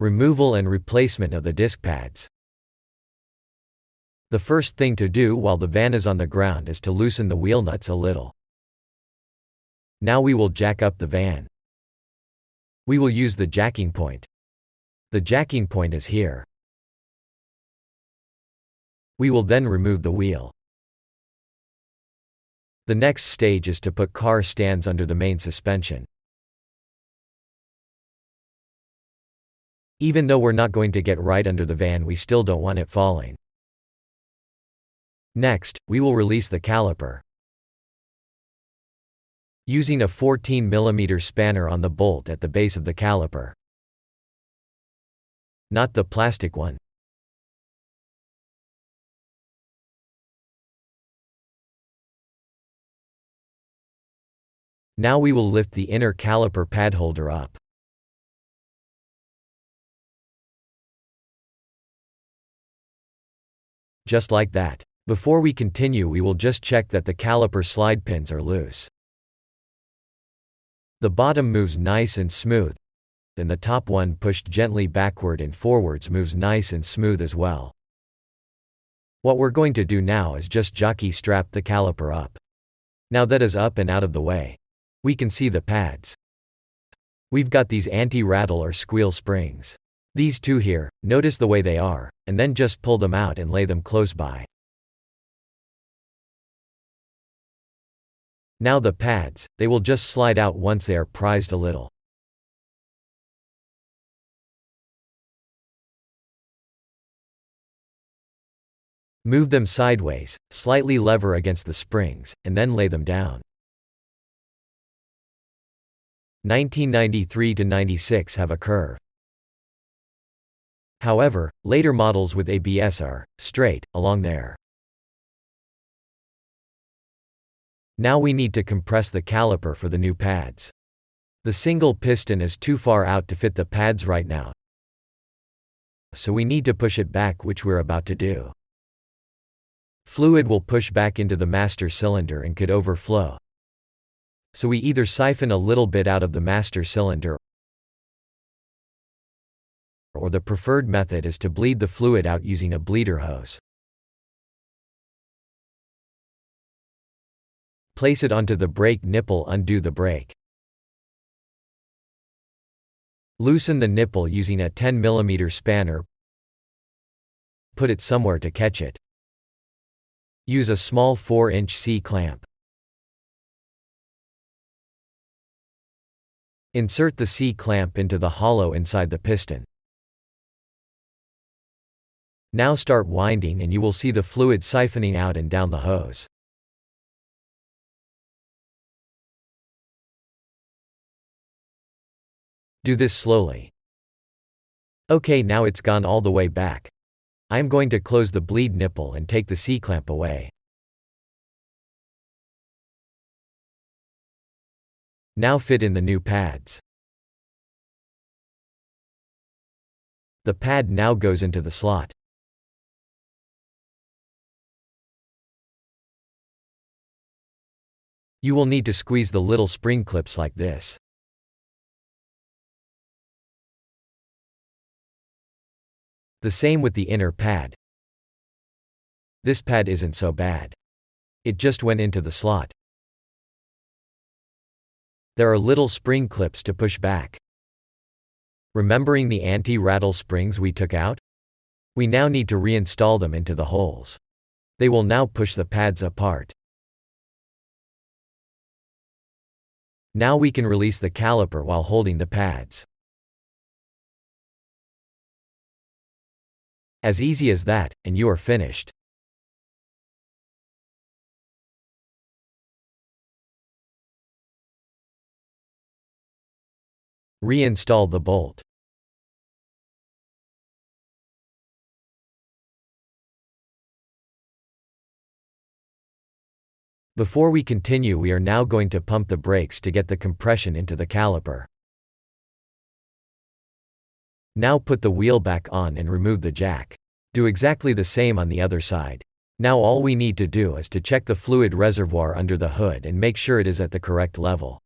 Removal and replacement of the disc pads. The first thing to do while the van is on the ground is to loosen the wheel nuts a little. Now we will jack up the van. We will use the jacking point. The jacking point is here. We will then remove the wheel. The next stage is to put car stands under the main suspension. Even though we're not going to get right under the van, we still don't want it falling. Next, we will release the caliper. Using a 14 mm spanner on the bolt at the base of the caliper. Not the plastic one. Now we will lift the inner caliper pad holder up. Just like that. Before we continue, we will just check that the caliper slide pins are loose. The bottom moves nice and smooth, and the top one pushed gently backward and forwards moves nice and smooth as well. What we're going to do now is just jockey strap the caliper up. Now that is up and out of the way, we can see the pads. We've got these anti-rattle or squeal springs. These two here, notice the way they are, and then just pull them out and lay them close by. Now the pads, they will just slide out once they are prized a little. Move them sideways, slightly lever against the springs, and then lay them down. 1993 to 96 have a curve. However, later models with ABS are straight, along there. Now we need to compress the caliper for the new pads. The single piston is too far out to fit the pads right now, so we need to push it back, which we're about to do. Fluid will push back into the master cylinder and could overflow. So we either siphon a little bit out of the master cylinder, or the preferred method is to bleed the fluid out using a bleeder hose. Place it onto the brake nipple, undo the brake. Loosen the nipple using a 10 mm spanner. Put it somewhere to catch it. Use a small 4-inch C-clamp. Insert the C-clamp into the hollow inside the piston. Now start winding and you will see the fluid siphoning out and down the hose. Do this slowly. Okay, now it's gone all the way back. I am going to close the bleed nipple and take the C-clamp away. Now fit in the new pads. The pad now goes into the slot. You will need to squeeze the little spring clips like this. The same with the inner pad. This pad isn't so bad. It just went into the slot. There are little spring clips to push back. Remembering the anti-rattle springs we took out? We now need to reinstall them into the holes. They will now push the pads apart. Now we can release the caliper while holding the pads. As easy as that, and you are finished. Reinstall the bolt. Before we continue, we are now going to pump the brakes to get the compression into the caliper. Now put the wheel back on and remove the jack. Do exactly the same on the other side. Now all we need to do is to check the fluid reservoir under the hood and make sure it is at the correct level.